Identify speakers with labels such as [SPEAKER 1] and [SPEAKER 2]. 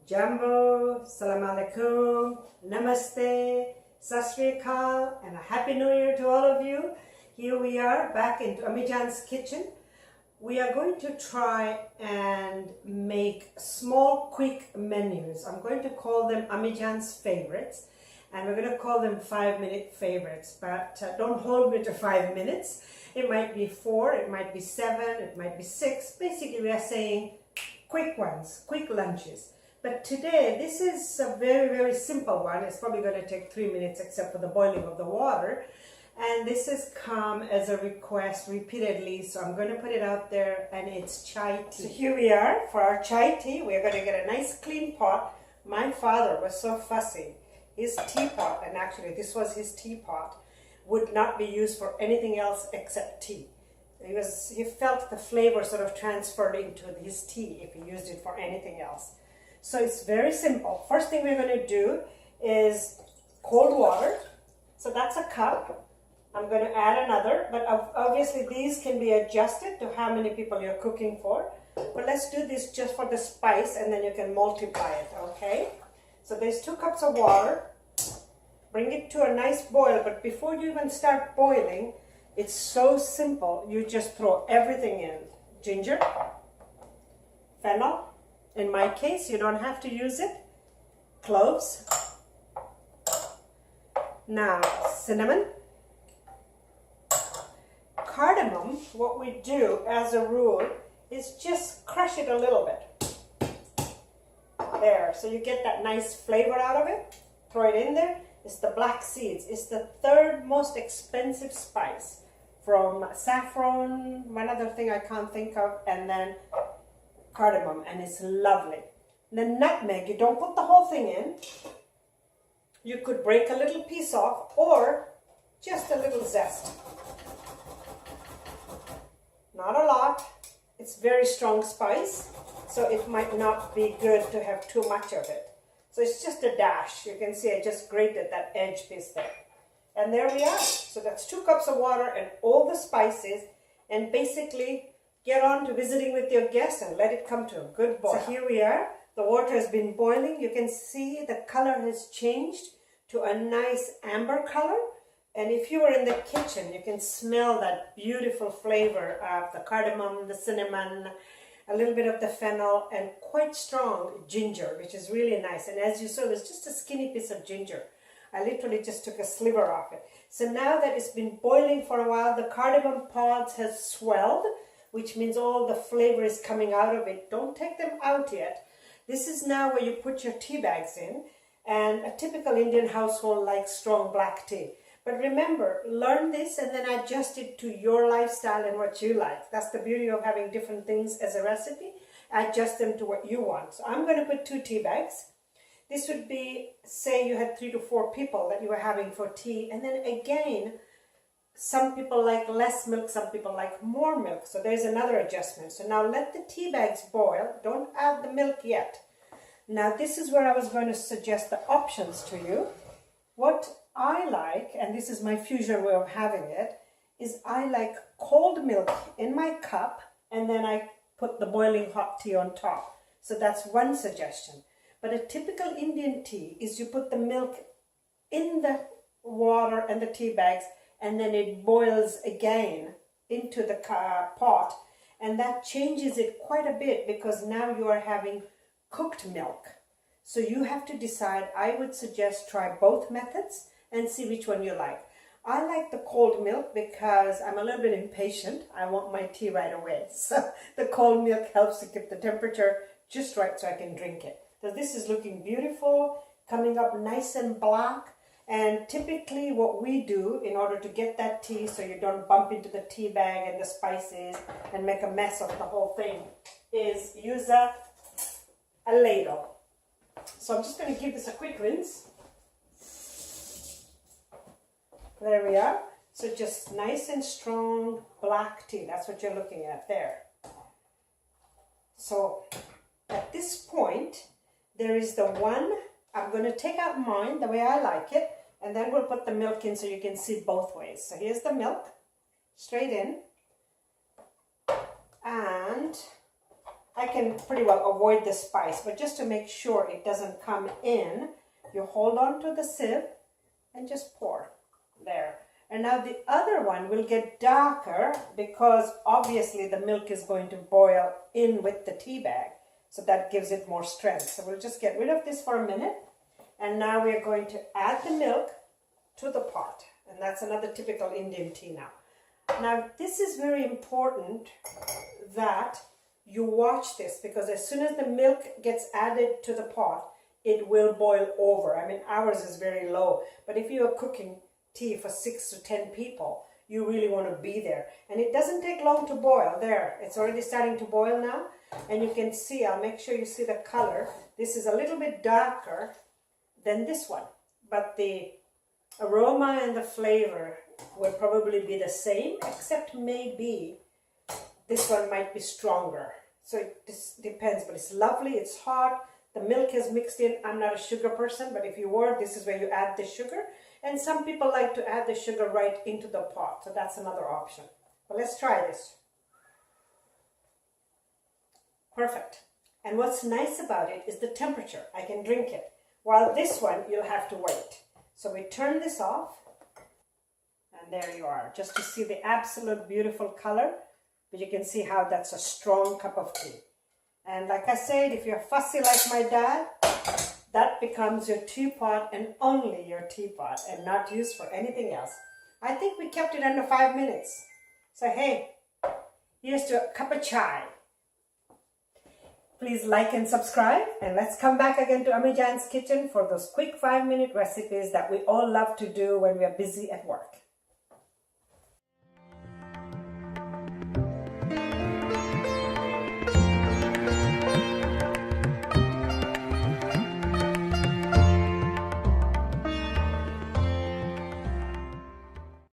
[SPEAKER 1] Jambo, Salam Alaikum, Namaste, Sat Sri Akal, and a Happy New Year to all of you. Here we are back into Ammijaan's Kitchen. We are going to try and make small, quick menus. I'm going to call them Ammijaan's favorites, and we're going to call them 5-minute favorites, but don't hold me to 5 minutes. It might be 4, it might be 7, it might be 6. Basically, we are saying quick ones, quick lunches. But today, this is a very, very simple one. It's probably going to take 3 minutes except for the boiling of the water. And this has come as a request repeatedly, so I'm going to put it out there, and it's chai tea. So here we are for our chai tea. We're going to get a nice clean pot. My father was so fussy. His teapot, and actually this was his teapot, would not be used for anything else except tea. He felt the flavor sort of transferred into his tea if he used it for anything else. So it's very simple. First thing we're going to do is cold water. So that's a cup. I'm going to add another, but obviously these can be adjusted to how many people you're cooking for. But let's do this just for the spice, and then you can multiply it, okay? So there's 2 cups of water. Bring it to a nice boil, but before you even start boiling, it's so simple. You just throw everything in. Ginger, fennel. In my case, you don't have to use it. Cloves. Now, cinnamon. Cardamom, what we do as a rule is just crush it a little bit. There, so you get that nice flavor out of it. Throw it in there. It's the black seeds. It's the 3rd most expensive spice from saffron, one other thing I can't think of, and then cardamom, and it's lovely. The nutmeg, you don't put the whole thing in. You could break a little piece off or just a little zest. Not a lot. It's very strong spice, so it might not be good to have too much of it. So it's just a dash. You can see I just grated that edge piece there. And there we are. So that's 2 cups of water and all the spices, and basically get on to visiting with your guests and let it come to a good boil. So here we are. The water has been boiling. You can see the color has changed to a nice amber color. And if you were in the kitchen, you can smell that beautiful flavor of the cardamom, the cinnamon, a little bit of the fennel, and quite strong ginger, which is really nice. And as you saw, there's just a skinny piece of ginger. I literally just took a sliver off it. So now that it's been boiling for a while, the cardamom pods has swelled, which means all the flavor is coming out of it. Don't take them out yet. This is now where you put your tea bags in, and a typical Indian household likes strong black tea. But remember, learn this and then adjust it to your lifestyle and what you like. That's the beauty of having different things as a recipe. Adjust them to what you want. So I'm going to put 2 tea bags. This would be, say you had 3 to 4 people that you were having for tea. And then again, some people like less milk, some people like more milk. So there's another adjustment. So now let the tea bags boil. Don't add the milk yet. Now this is where I was going to suggest the options to you. What I like, and this is my fusion way of having it, is I like cold milk in my cup, and then I put the boiling hot tea on top. So that's one suggestion. But a typical Indian tea is you put the milk in the water and the tea bags, and then it boils again into the pot, and that changes it quite a bit because now you are having cooked milk. So you have to decide. I would suggest try both methods and see which one you like. I like the cold milk because I'm a little bit impatient. I want my tea right away. So the cold milk helps to keep the temperature just right so I can drink it. So this is looking beautiful, coming up nice and black. And typically what we do in order to get that tea so you don't bump into the tea bag and the spices and make a mess of the whole thing is use a ladle. So I'm just going to give this a quick rinse. There we are. So just nice and strong black tea. That's what you're looking at there. So at this point, there is the one. I'm going to take out mine the way I like it, and then we'll put the milk in so you can see both ways. So here's the milk, straight in. And I can pretty well avoid the spice, but just to make sure it doesn't come in, you hold on to the sieve and just pour there. And now the other one will get darker because obviously the milk is going to boil in with the tea bag. So that gives it more strength. So we'll just get rid of this for a minute. And now we're going to add the milk to the pot. And that's another typical Indian tea now. Now this is very important that you watch this, because as soon as the milk gets added to the pot, it will boil over. I mean, ours is very low, but if you are cooking tea for 6 to 10 people, you really want to be there. And it doesn't take long to boil. There, it's already starting to boil now. And you can see, I'll make sure you see the color. This is a little bit darker than this one, but the aroma and the flavor will probably be the same, except maybe this one might be stronger. So it just depends, but it's lovely, it's hot, the milk is mixed in. I'm not a sugar person, but if you were, this is where you add the sugar. And some people like to add the sugar right into the pot, so that's another option. But let's try this. Perfect. And what's nice about it is the temperature. I can drink it. While this one, you'll have to wait. So we turn this off, and there you are, just to see the absolute beautiful color. But you can see how that's a strong cup of tea. And like I said, if you're fussy like my dad, that becomes your teapot and only your teapot and not used for anything else. I think we kept it under 5 minutes. So hey, here's to a cup of chai. Please like and subscribe, and let's come back again to Ammijaan's Kitchen for those quick 5-minute recipes that we all love to do when we are busy at work.